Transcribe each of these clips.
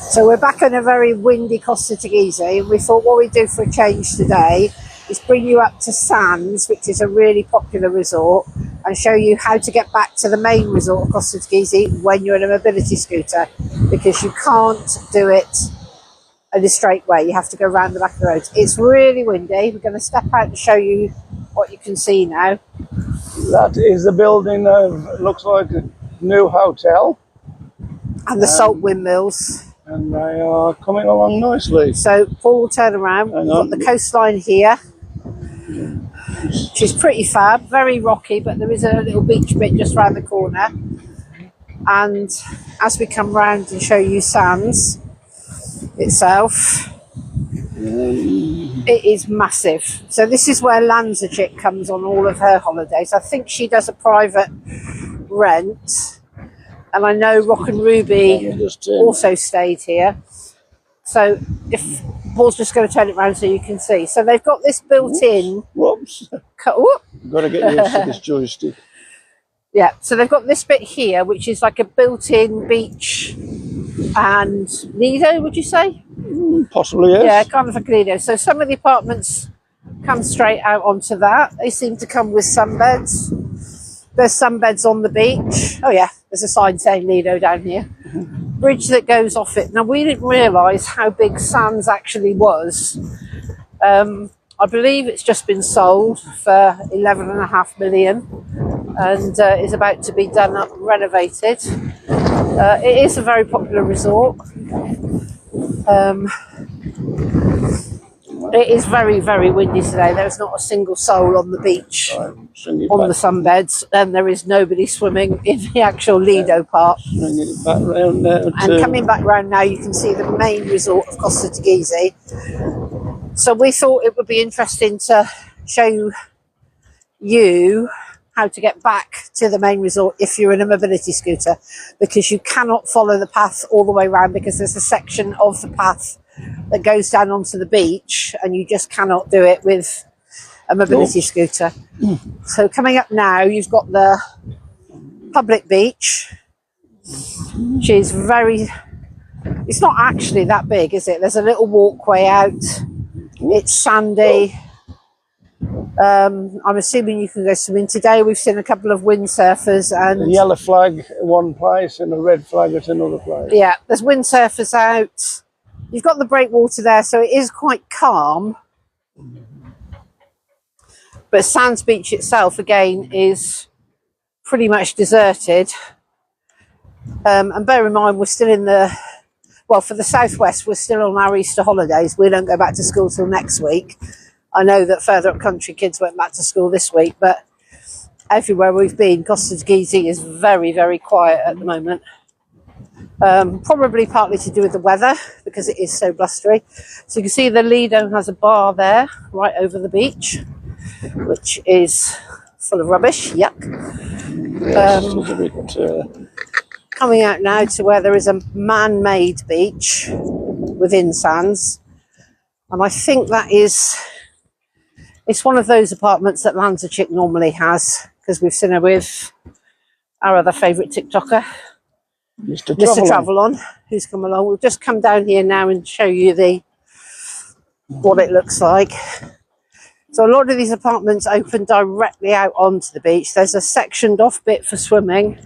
So we're back on a very windy Costa Teguise, and we thought what we'd do for a change today is bring you up to Sands, which is a really popular resort, and show you how to get back to the main resort of Costa Teguise when you're in a mobility scooter, because you can't do it in a straight way. You have to go around the back of the road. It's really windy. We're going to step out and show you what you can see now. That is the building of, looks like a new hotel. And the salt windmills. And they are coming along nicely. So Paul will turn around. We've got the coastline here, which is pretty fab, very rocky, but there is a little beach bit just around the corner. And as we come round and show you Sands itself, it is massive. So this is where Lanzarote comes on all of her holidays. I think she does a private rent. And I know Rock and Ruby also stayed here. So if Paul's just going to turn it around so you can see. So they've got this built-in. Whoops. Got to get used to this joystick. Yeah, so they've got this bit here, which is like a built-in beach and Lido, would you say? Possibly, yes. Yeah, kind of like Lido. So some of the apartments come straight out onto that. They seem to come with sunbeds. There's sunbeds on the beach. Oh yeah, there's a sign saying Lido down here. Bridge that goes off it. Now, we didn't realise how big Sands actually was. I believe it's just been sold for 11.5 million and is about to be done up and renovated. It is a very popular resort. It is very, very windy today. There's not a single soul on the beach, on the sunbeds, and there is nobody swimming in the actual Lido part. And coming back round now, you can see the main resort of Costa Teguise. So we thought it would be interesting to show you how to get back to the main resort if you're in a mobility scooter, because you cannot follow the path all the way around, because there's a section of the path that goes down onto the beach and you just cannot do it with a mobility scooter. So coming up now, you've got the public beach, which is it's not actually that big, is it? There's a little walkway out. It's sandy. I'm assuming you can go swimming. Today we've seen a couple of windsurfers and a yellow flag at one place and a red flag at another place. Yeah, there's windsurfers out. You've got the breakwater there, so it is quite calm. But Sands Beach itself, again, is pretty much deserted. And bear in mind, we're still in for the southwest, we're still on our Easter holidays. We don't go back to school till next week. I know that further up country kids went back to school this week, but everywhere we've been, Costa Teguise is very, very quiet at the moment. Probably partly to do with the weather, because it is so blustery. So you can see the Lido has a bar there right over the beach, which is full of rubbish. Yuck. Coming out now to where there is a man-made beach within Sands, and I think it's one of those apartments that Lanzarote normally has, because we've seen her with our other favourite TikToker, Mr. Travel On, who's come along. We'll just come down here now and show you what it looks like. So a lot of these apartments open directly out onto the beach. There's a sectioned off bit for swimming.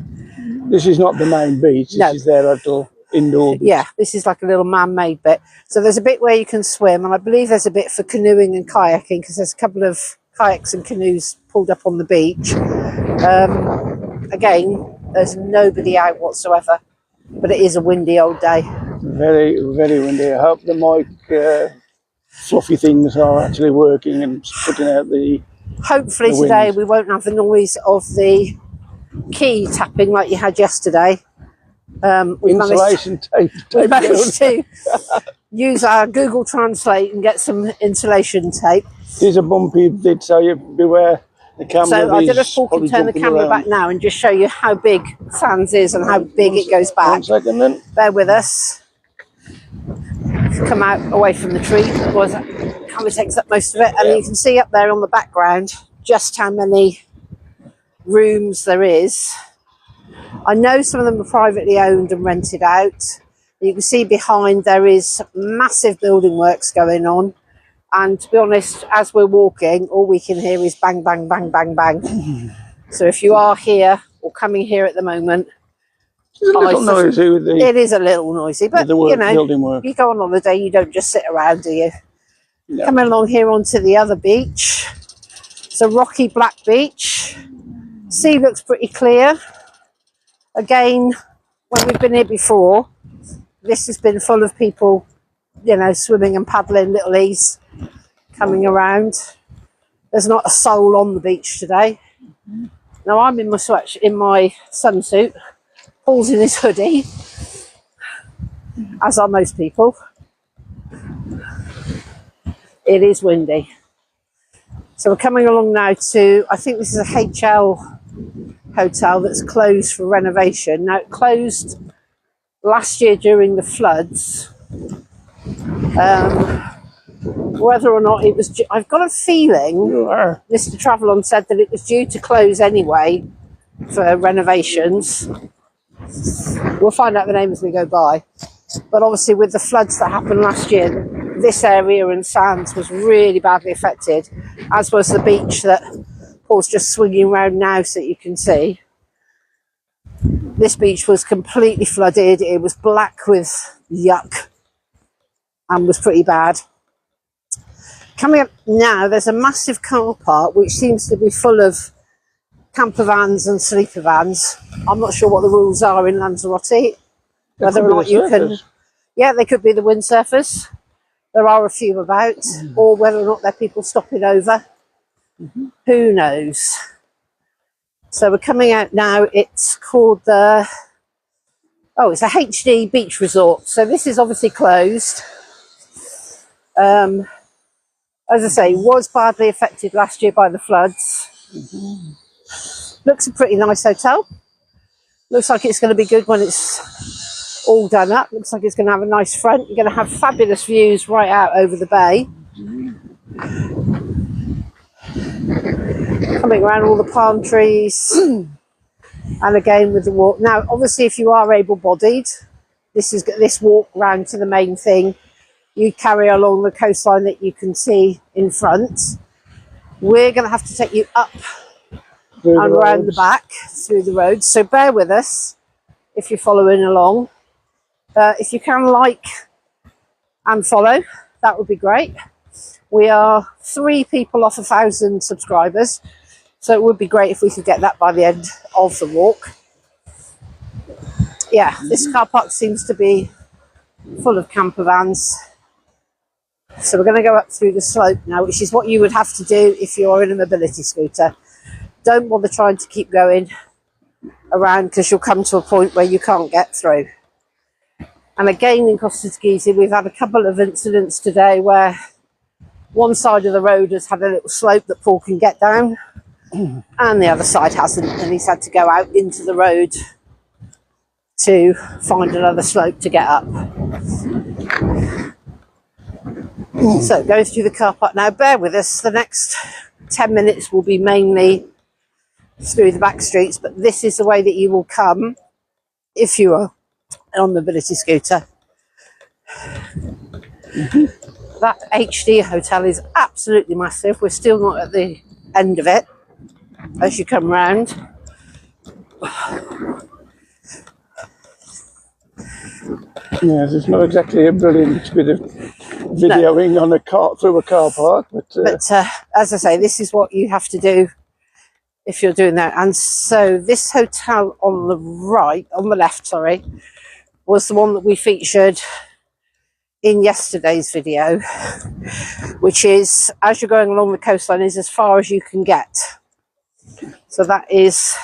This is not the main beach. This is their little indoor beach. Yeah, this is like a little man-made bit. So there's a bit where you can swim, and I believe there's a bit for canoeing and kayaking, because there's a couple of kayaks and canoes pulled up on the beach. Again, there's nobody out whatsoever, but it is a windy old day. Very, very windy. I hope the mic fluffy things are actually working and putting out the Hopefully today we won't have the noise of the key tapping like you had yesterday. We've managed to use our Google Translate and get some insulation tape. It is a bumpy bit, so you beware. The camera. So I don't know if Paul can turn the camera back now and just show you how big Sands is and how big it goes back. 1 second then. Bear with us. Come out away from the tree, otherwise that camera takes up most of it. And you can see up there on the background just how many rooms there is. I know some of them are privately owned and rented out. You can see behind there is massive building works going on. And to be honest, as we're walking, all we can hear is bang, bang, bang, bang, bang. So if you are here or coming here at the moment, it's a little noisy with the, it is a little noisy, but you know, building work. you go on holiday, you don't just sit around, do you? No. Coming along here onto the other beach. It's a rocky black beach. Sea looks pretty clear. Again, when we've been here before, this has been full of people, you know, swimming and paddling, little ease coming around. There's not a soul on the beach today. Now I'm in my sunsuit. Paul's in his hoodie, as are most people. It is windy. So we're coming along now to, I think this is a HL hotel that's closed for renovation. Now it closed last year during the floods. Whether or not it was, I've got a feeling Mr. Travelon said that it was due to close anyway for renovations. We'll find out the name as we go by. But obviously with the floods that happened last year, this area and Sands was really badly affected, as was the beach that Paul's just swinging around now so that you can see. This beach was completely flooded. It was black with yuck and was pretty bad. Coming up now, there's a massive car park which seems to be full of camper vans and sleeper vans. I'm not sure what the rules are in Lanzarote, whether or not you can. Yeah, they could be the windsurfers. There are a few about, or whether or not they're people stopping over. Who knows? So we're coming out now. It's called the, it's a HD beach resort. So this is obviously closed. As I say, was badly affected last year by the floods. Looks a pretty nice hotel. Looks like it's going to be good when it's all done up. Looks like it's going to have a nice front. You're going to have fabulous views right out over the bay. Coming around all the palm trees. And again with the walk. Now, obviously, if you are able-bodied, this walk round to the main thing, you carry along the coastline that you can see in front. We're going to have to take you up and around the back through the roads. So bear with us if you're following along. If you can like and follow, that would be great. We are 3 people off 1,000 subscribers. So it would be great if we could get that by the end of the walk. Yeah, this car park seems to be full of camper vans. So we're going to go up through the slope now, which is what you would have to do if you're in a mobility scooter. Don't bother trying to keep going around because you'll come to a point where you can't get through. And again in Costa Teguise, we've had a couple of incidents today where one side of the road has had a little slope that Paul can get down and the other side hasn't, and he's had to go out into the road to find another slope to get up. So going through the car park now, bear with us, the next 10 minutes will be mainly through the back streets, but this is the way that you will come if you are on a mobility scooter. That HD hotel is absolutely massive. We're still not at the end of it as you come round. Yes, it's not exactly a brilliant bit of videoing on a car through a car park, but as I say, this is what you have to do if you're doing that. And so this hotel on the left, was the one that we featured in yesterday's video, which is, as you're going along the coastline, is as far as you can get. So that is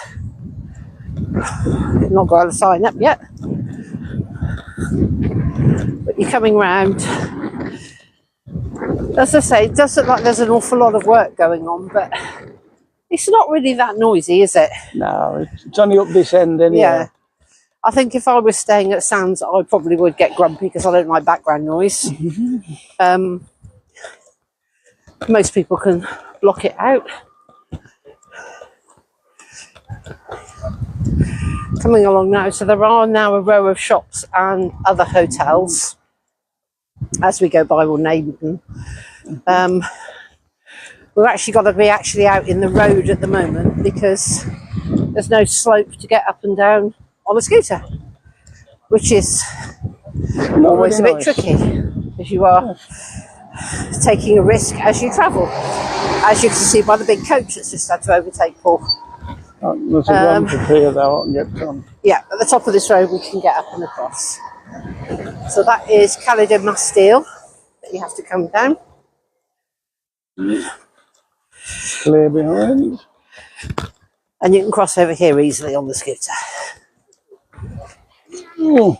not got a sign up yet, but you're coming round. As I say, it does look like there's an awful lot of work going on, but it's not really that noisy, is it? No, it's only up this end anyway. Yeah. I think if I was staying at Sands, I probably would get grumpy because I don't like background noise. Most people can block it out. Coming along now, so there are now a row of shops and other hotels. As we go by, we'll name them. We've actually got to be out in the road at the moment because there's no slope to get up and down on a scooter, which is always a bit tricky because you are taking a risk as you travel, as you can see by the big coach that's just had to overtake Paul. There's a ramp up here though, I can get on. Yeah, at the top of this road we can get up and across. So that is Cala de Mastile that you have to come down. Clear behind. And you can cross over here easily on the scooter. Oh.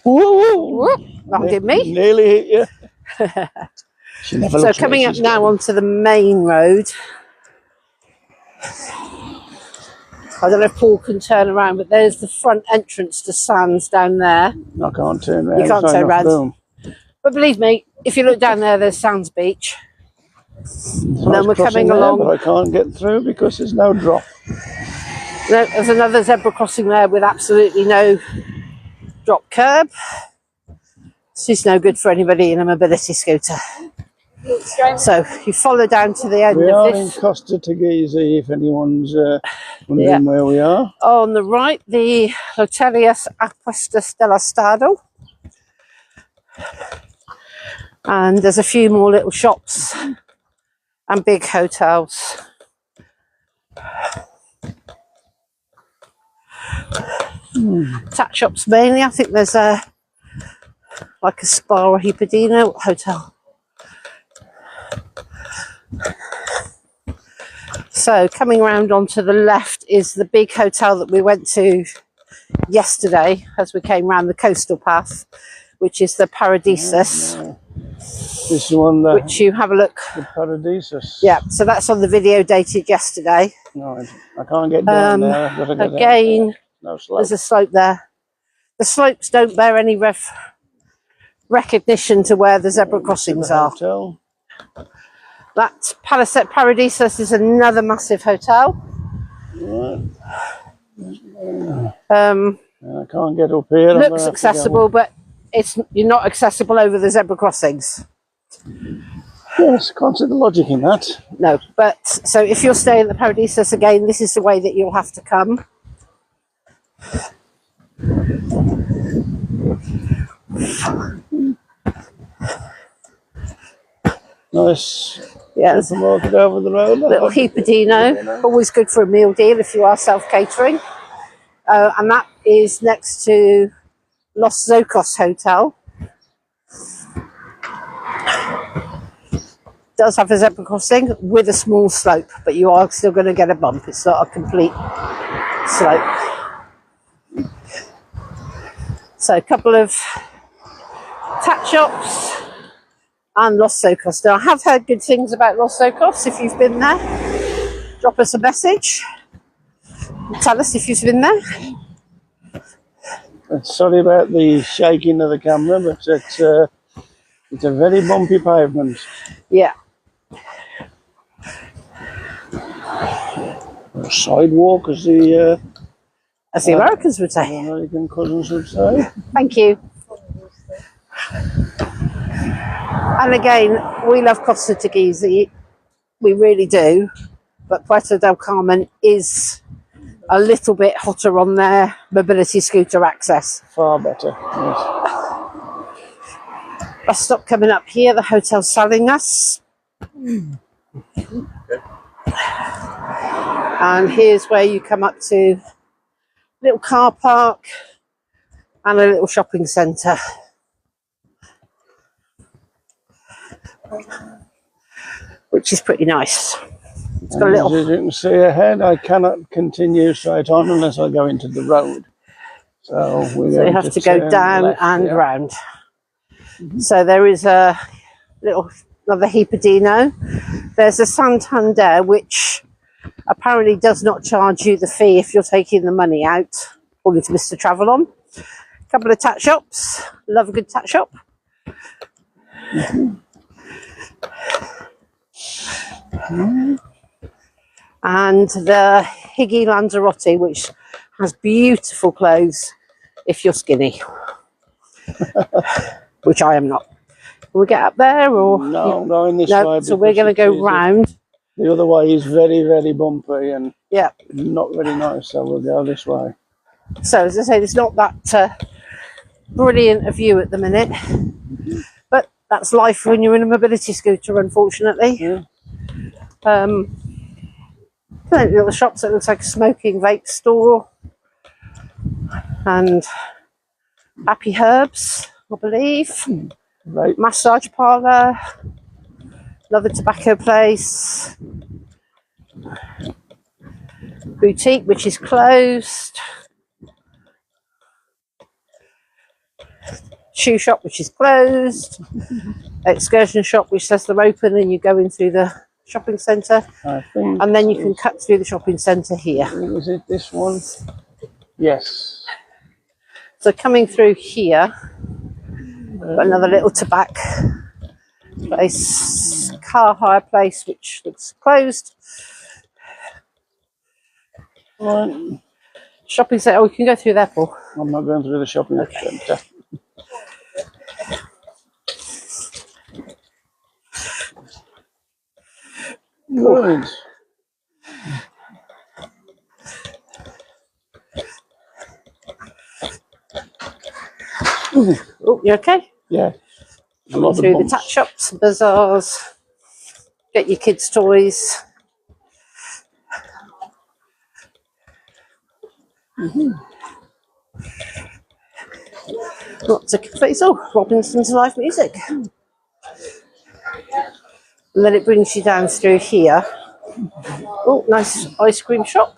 Whoa. That did me. Nearly hit you. She never So coming up now onto the main road. I don't know if Paul can turn around, but there's the front entrance to Sands down there. I can't turn around. You can't turn around. But believe me, if you look down there, there's Sands Beach. And then we're coming along. But I can't get through because there's no drop. There's another zebra crossing there with absolutely no drop curb. This is no good for anybody in a mobility scooter. So you follow down to the end of this. We are in Costa Teguise, if anyone's wondering where we are. On the right, the Hoteliers Apuestas del Estado. And there's a few more little shops and big hotels. Tat shops mainly. I think there's like a spa or Hippodino hotel. So coming around onto the left is the big hotel that we went to yesterday as we came around the coastal path, which is the Paradisus. This one there. Which you have a look. The Paradisus. Yeah, so that's on the video dated yesterday. No, I can't get down there. I've got to get again, no slope. There's a slope there. The slopes don't bear any recognition to where the zebra crossings are. Hotel. That Paradisus is another massive hotel. Right. I can't get up here. Looks accessible, but you're not accessible over the zebra crossings. Yes, can't see the logic in that. No, but so if you're staying at the Paradisus again, this is the way that you'll have to come. Nice. Yes. Market over the road. Little Hippodino, always good for a meal deal if you are self-catering. And that is next to Los Zocos Hotel. Does have a zebra crossing with a small slope, but you are still going to get a bump. It's not a complete slope. So a couple of tat shops and Los Zocos. Now I have heard good things about Los Zocos. If you've been there, drop us a message. Tell us if you've been there. Sorry about the shaking of the camera, but it's a very bumpy pavement. Yeah. A sidewalk, as the Americans would say. American cousins would say. Thank you. And again, we love Costa Teguise. We really do. But Puerto del Carmen is a little bit hotter on their mobility scooter access. Far better, yes. Bus stop coming up here, the Hotel Salinas. And here's where you come up to a little car park and a little shopping centre. Which is pretty nice. It's got a little... As you can see ahead, I cannot continue straight on unless I go into the road. So you have to go down left, and round. So there is a another Hippodino. There's a Santander, which apparently does not charge you the fee if you're taking the money out, according to Mr. Travelon. A couple of tat shops. Love a good tat shop. and the Higgy Lanzarote, which has beautiful clothes if you're skinny, which I am not. Will we get up there or no? I'm going this no? way. So we're going to go round. The other way is very, very bumpy and yeah, not very nice. So we'll go this way. So as I say, there's not that brilliant a view at the minute, but that's life when you're in a mobility scooter, unfortunately. Yeah. Little shops that looks like a smoking vape store, and Happy Herbs, I believe. Right. Massage parlour, another tobacco place, boutique which is closed, shoe shop which is closed, excursion shop which says they're open and you go in through the shopping centre, and then you can cut through the shopping centre here. Is it this one? Yes. So coming through here, got another little tobacco place, car hire place which looks closed. Right. Shopping centre, oh, we can go through there, Paul. I'm not going through the shopping centre. Good. Oh, you okay? Yeah. Coming through the tack shops, bazaars, get your kids' toys. Lots of cafes. Oh, Robinson's live music. And then it brings you down through here. Oh, nice ice cream shop.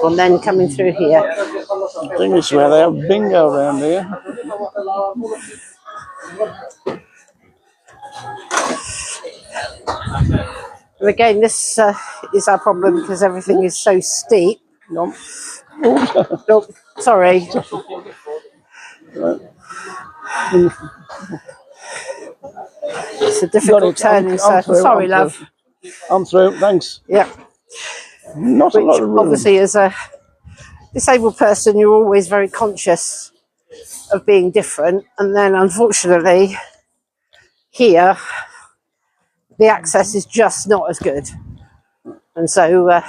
And then coming through here. I think it's where they have bingo around here. And again, this is our problem because everything is so steep. Nope. Nope, sorry. It's a difficult turning circle. Sorry, love. I'm through, thanks. Yeah. Not a lot of room. Obviously, as a disabled person, you're always very conscious of being different. And then, unfortunately, here, the access is just not as good. And so,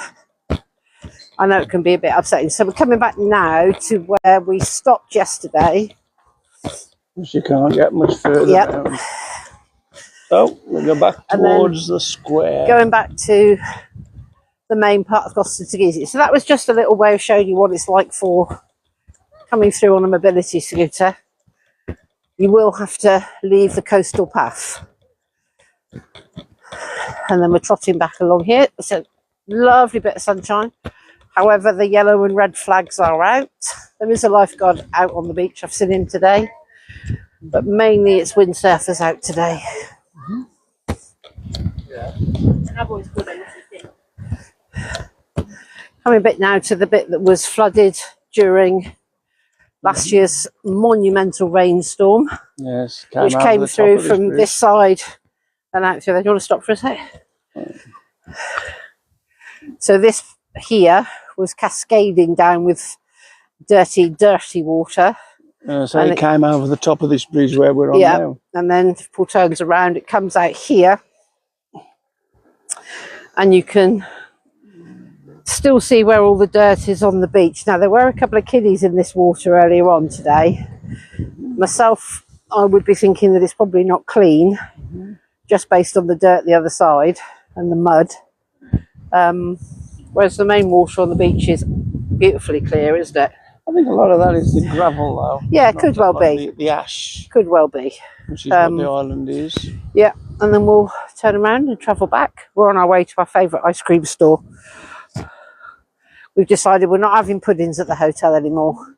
I know it can be a bit upsetting. So we're coming back now to where we stopped yesterday. You can't get much further down. So we'll go back towards the square. Going back to the main part of Costa Teguise. So that was just a little way of showing you what it's like for coming through on a mobility scooter. You will have to leave the coastal path. And then we're trotting back along here. It's a lovely bit of sunshine. However, the yellow and red flags are out. There is a lifeguard out on the beach. I've seen him today. But mainly it's windsurfers out today. Coming back now to the bit that was flooded during last year's monumental rainstorm. Yes, which came through from this side and out through there. Do you want to stop for a sec? So this here was cascading down with dirty water. So it came over the top of this bridge where we're on now. And then if Paul turns around, it comes out here. And you can still see where all the dirt is on the beach. Now, there were a couple of kiddies in this water earlier on today. Myself, I would be thinking that it's probably not clean, just based on the dirt the other side and the mud. Whereas the main water on the beach is beautifully clear, isn't it? I think a lot of that is the gravel, though. Yeah, it could well be. The ash. Could well be. Which is what the island is. Yeah, and then we'll turn around and travel back. We're on our way to our favourite ice cream store. We've decided we're not having puddings at the hotel anymore,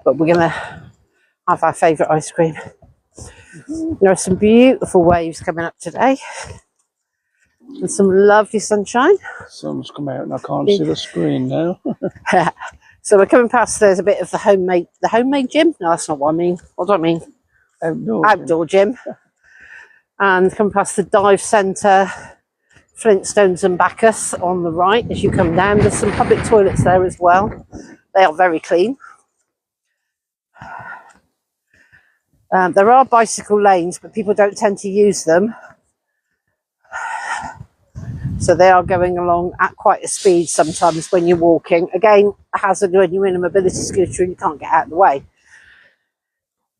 but we're going to have our favourite ice cream. There are some beautiful waves coming up today. And some lovely sunshine. Sun's come out and I can't see the screen now. So we're coming past, there's a bit of the homemade gym. No, that's not what I mean. What do I mean? Outdoor gym. And come past the dive centre, Flintstones and Bacchus on the right as you come down. There's some public toilets there as well. They are very clean. There are bicycle lanes, but people don't tend to use them. So they are going along at quite a speed sometimes when you're walking. Again, a hazard when you're in a mobility scooter and you can't get out of the way.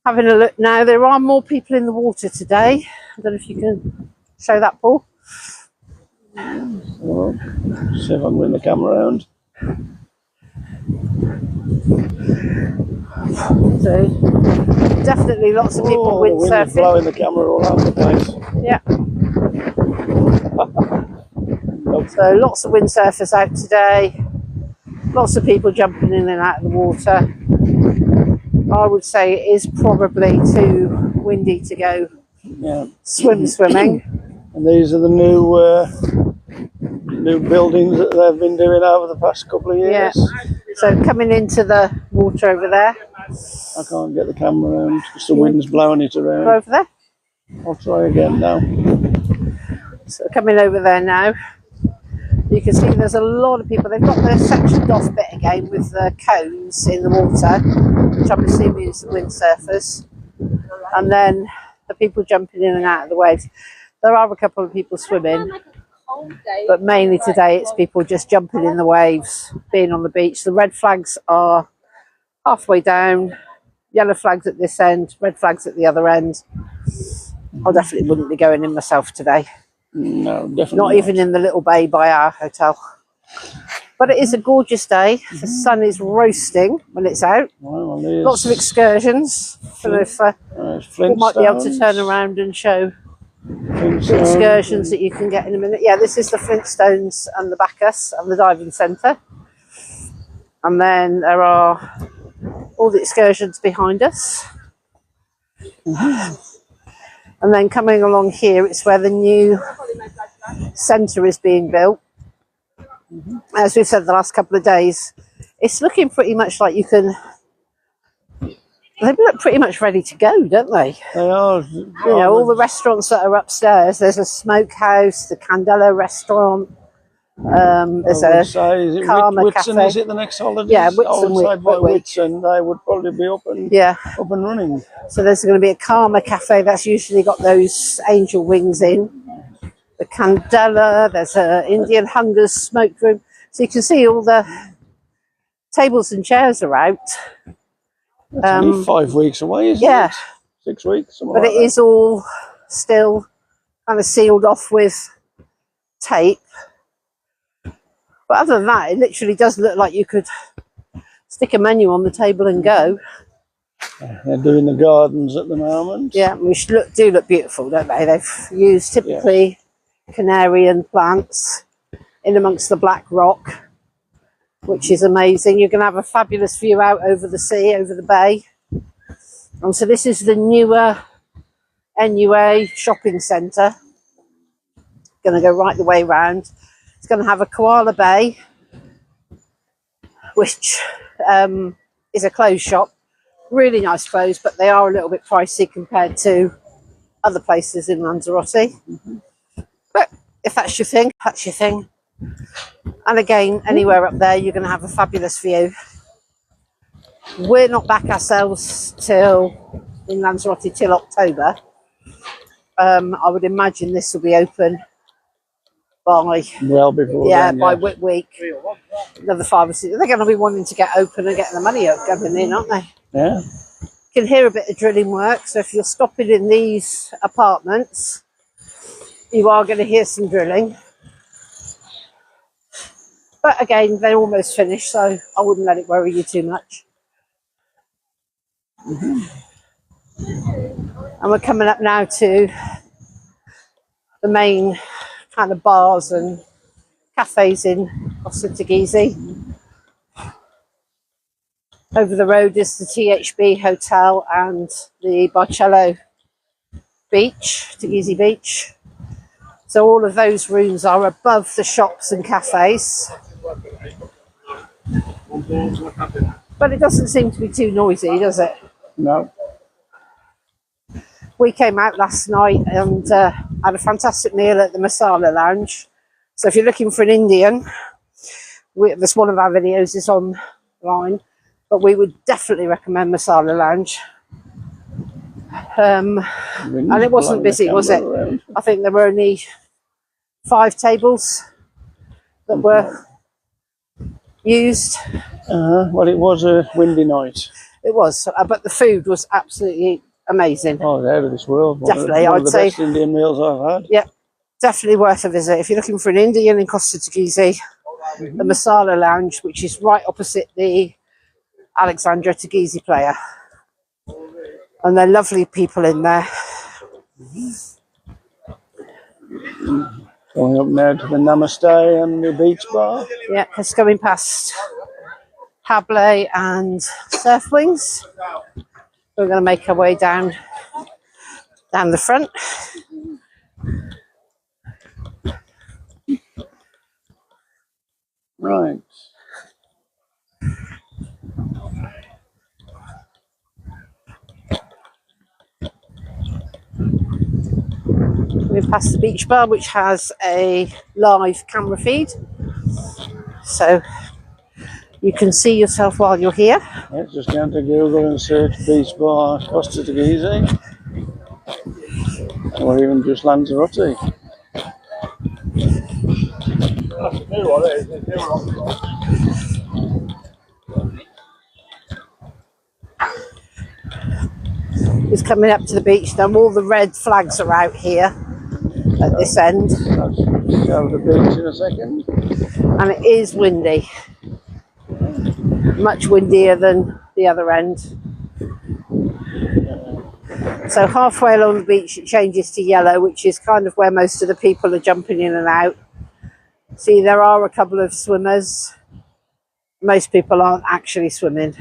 Having a look now, there are more people in the water today. I don't know if you can show that, Paul. Well, see if I can bring the camera around. So definitely lots of people windsurfing. Blowing the camera all over the place. Yeah. So lots of windsurfers out today. Lots of people jumping in and out of the water. I would say it is probably too windy to go swimming. And these are the new buildings that they've been doing over the past couple of years. Yeah. So coming into the water over there. I can't get the camera around because the wind's blowing it around. Go over there. I'll try again now. So coming over there now. You can see there's a lot of people. They've got the sectioned off bit again with the cones in the water, which I'm assuming is the windsurfers. And then the people jumping in and out of the waves. There are a couple of people swimming, but mainly today it's people just jumping in the waves, being on the beach. The red flags are halfway down, yellow flags at this end, red flags at the other end. I definitely wouldn't be going in myself today. No, definitely not even in the little bay by our hotel. But it is a gorgeous day. The sun is roasting when it's out. Well, lots of excursions. I don't know if we might be able to turn around and show the excursions that you can get in a minute. Yeah, this is the Flintstones and the Bacchus and the diving centre. And then there are all the excursions behind us. And then coming along here, it's where the new centre is being built. As we've said the last couple of days, it's looking pretty much like you can... They look pretty much ready to go, don't they? They are. You know, all the restaurants that are upstairs. There's a smokehouse, the Candela restaurant. There's a Karma Cafe. Is it the next holiday? Yeah, Whitsun. They would probably be up and running. So there's going to be a Karma Cafe that's usually got those angel wings in. The Candela, there's a Indian Hunger's smoke room. So you can see all the tables and chairs are out. It's only 5 weeks away, isn't it? 6 weeks. But it is all still kind of sealed off with tape. But other than that, it literally does look like you could stick a menu on the table and go. They're doing the gardens at the moment. Yeah, which do look beautiful, don't they? They've used typically Canarian plants in amongst the black rock, which is amazing. You're going to have a fabulous view out over the sea, over the bay. And so this is the newer NUA shopping centre. Going to go right the way round. It's going to have a koala bay, which is a clothes shop. Really nice clothes, but they are a little bit pricey compared to other places in Lanzarote. But if that's your thing, that's your thing. And again, anywhere up there, you're going to have a fabulous view. We're not back ourselves in Lanzarote till October. I would imagine this will be open by by Whit Week. Another 5 or 6. They're going to be wanting to get open and getting the money up coming in, aren't they? Yeah. You can hear a bit of drilling work. So if you're stopping in these apartments, you are going to hear some drilling. But again, they're almost finished, so I wouldn't let it worry you too much. And we're coming up now to the main kind of bars and cafes in Costa Teguise. Over the road is the THB Hotel and the Barcello Beach, Teguise Beach. So all of those rooms are above the shops and cafes. But it doesn't seem to be too noisy, does it? No. We came out last night and had a fantastic meal at the Masala Lounge. So if you're looking for an Indian, this one of our videos is online, but we would definitely recommend Masala Lounge. And it wasn't busy, was it? Around. I think there were only 5 tables that were used. Well, it was a windy night. It was, but the food was absolutely amazing. Oh, it's out of this world. Definitely, one of I'd the say. best Indian meals I've had. Yeah, definitely worth a visit. If you're looking for an Indian in Costa Teguise, the Masala Lounge, which is right opposite the Alexandra Teguise player. And they're lovely people in there. Going up now to the Namaste and the beach bar. Yeah, it's going past Hablé and Surf Wings. We're going to make our way down the front. Right. We passed the beach bar, which has a live camera feed, so you can see yourself while you're here. Let's just go to Google and search beach bar Costa Teguise, or even just Lanzarote. It's coming up to the beach now. All the red flags are out here at this end. Let's go to the beach in a second. And it is windy. Much windier than the other end. So halfway along the beach it changes to yellow, which is kind of where most of the people are jumping in and out. See, there are a couple of swimmers. Most people aren't actually swimming.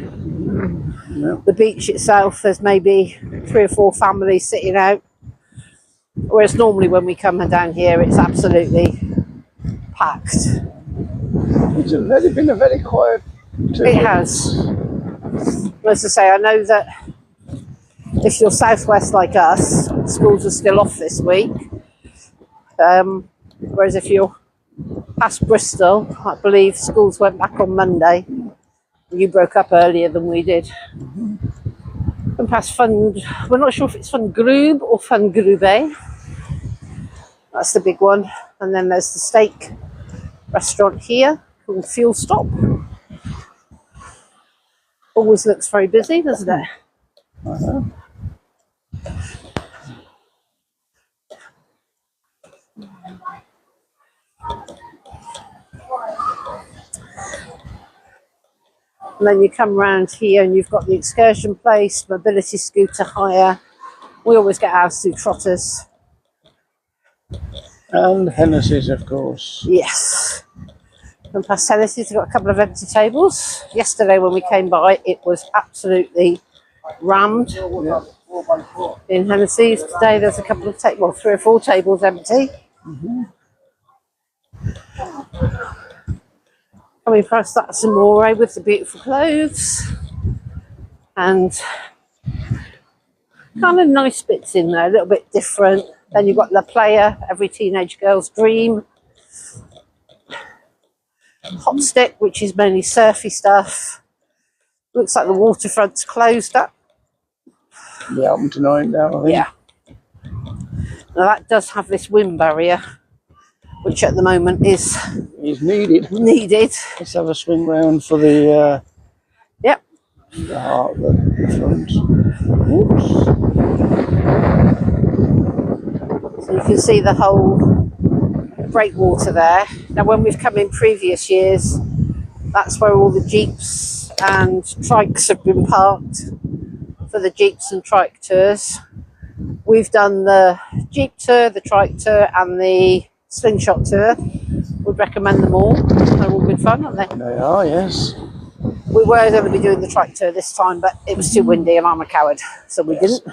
No. The beach itself, there's maybe 3 or 4 families sitting out. Whereas normally when we come down here, it's absolutely packed. It's been a very quiet 2 It has. As I say, I know that if you're southwest like us, schools are still off this week. Whereas if you're past Bristol, I believe schools went back on Monday. You broke up earlier than we did. And past Fun, we're not sure if it's Fun Grube or Fun Grube. That's the big one. And then there's the steak restaurant here called Fuel Stop. Always looks very busy, doesn't it? And then you come round here and you've got the excursion place, mobility scooter hire. We always get ours through Trotters. And Hennessy's, of course. Yes. And past Hennessy's, we've got a couple of empty tables. Yesterday when we came by, it was absolutely rammed in Hennessy's. Today there's a couple of tables, well, 3 or 4 tables empty. Coming past that Zamore with the beautiful clothes and kind of nice bits in there, a little bit different. Then you've got La Playa, every teenage girl's dream. Hot Stick, which is mainly surfy stuff. Looks like the waterfront's closed up. Yeah, open tonight now, I think. Yeah. Now that does have this wind barrier, which at the moment is needed. Let's have a swing round for the yep. The heart, the front. Oops. So you can see the whole breakwater there. Now when we've come in previous years, that's where all the jeeps and trikes have been parked for the jeeps and trike tours. We've done the jeep tour, the trike tour and the slingshot tour. Would recommend them all. They're all good fun, aren't they? They are, yes. We were going to be doing the trike tour this time, but it was too windy and I'm a coward, so we didn't.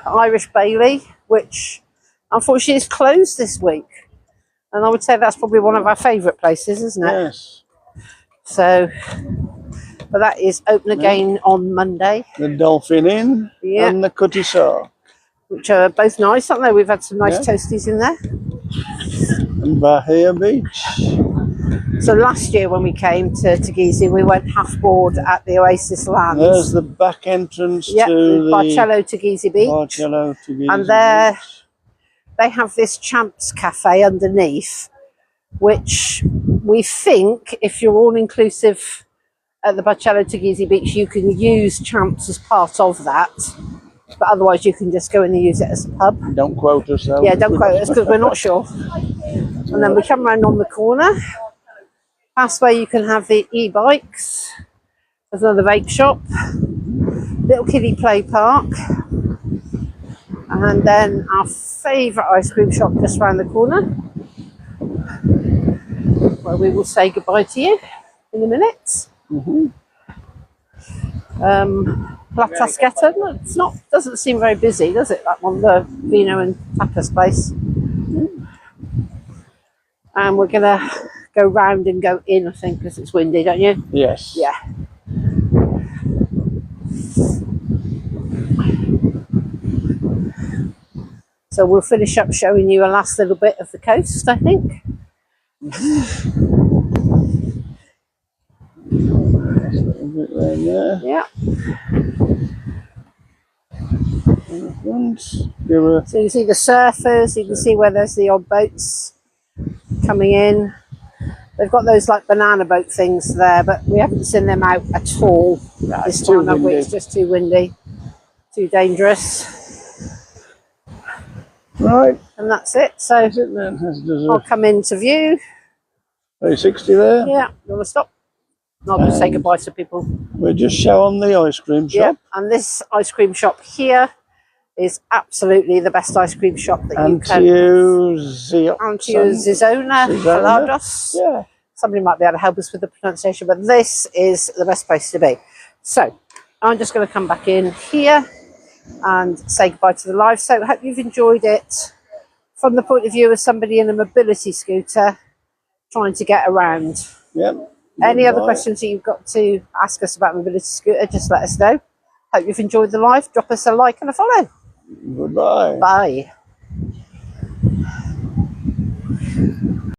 Irish Bailey, which unfortunately is closed this week. And I would say that's probably one of our favourite places, isn't it? Yes. So, but that is open again on Monday. The Dolphin Inn and the Cutty Saw. Which are both nice, aren't they? We've had some nice toasties in there. And Bahia Beach. So last year when we came to Teguise, we went half board at the Oasis Lands. There's the back entrance to the Barcello Teguise Beach. Barcello Teguise And there Beach. they have this Champs Cafe underneath, which we think if you're all inclusive at the Barcello Teguise Beach, you can use Champs as part of that. But otherwise you can just go in and use it as a pub. Don't quote us though. Yeah, don't quote us because we're not sure. And then we come round on the corner. Past where you can have the e-bikes. There's another vape shop. Little kiddie play park. And then our favourite ice cream shop just round the corner. Where we will say goodbye to you in a minute. Plata Skeleton. It's not, doesn't seem very busy, does it? That one, the vino and tapas place. And we're gonna go round and go in, I think, because it's windy, don't you? Yes. Yeah. So we'll finish up showing you a last little bit of the coast, I think. Yeah. So you can see the surfers, you can see where there's the odd boats coming in. They've got those like banana boat things there, but we haven't seen them out at all this time, have we? It's just too windy, too dangerous. Right. And that's it. So I'll come into view. 360 there. Yeah, you want to stop? I'll just say goodbye to people. We're just showing the ice cream shop. Yeah, and this ice cream shop here is absolutely the best ice cream shop that you can. Zizona Falados. Yeah. Somebody might be able to help us with the pronunciation, but this is the best place to be. So I'm just going to come back in here and say goodbye to the live. So I hope you've enjoyed it from the point of view of somebody in a mobility scooter trying to get around. Yep. Any other questions that you've got to ask us about mobility scooter, just let us know. Hope you've enjoyed the live. Drop us a like and a follow. Goodbye. Bye.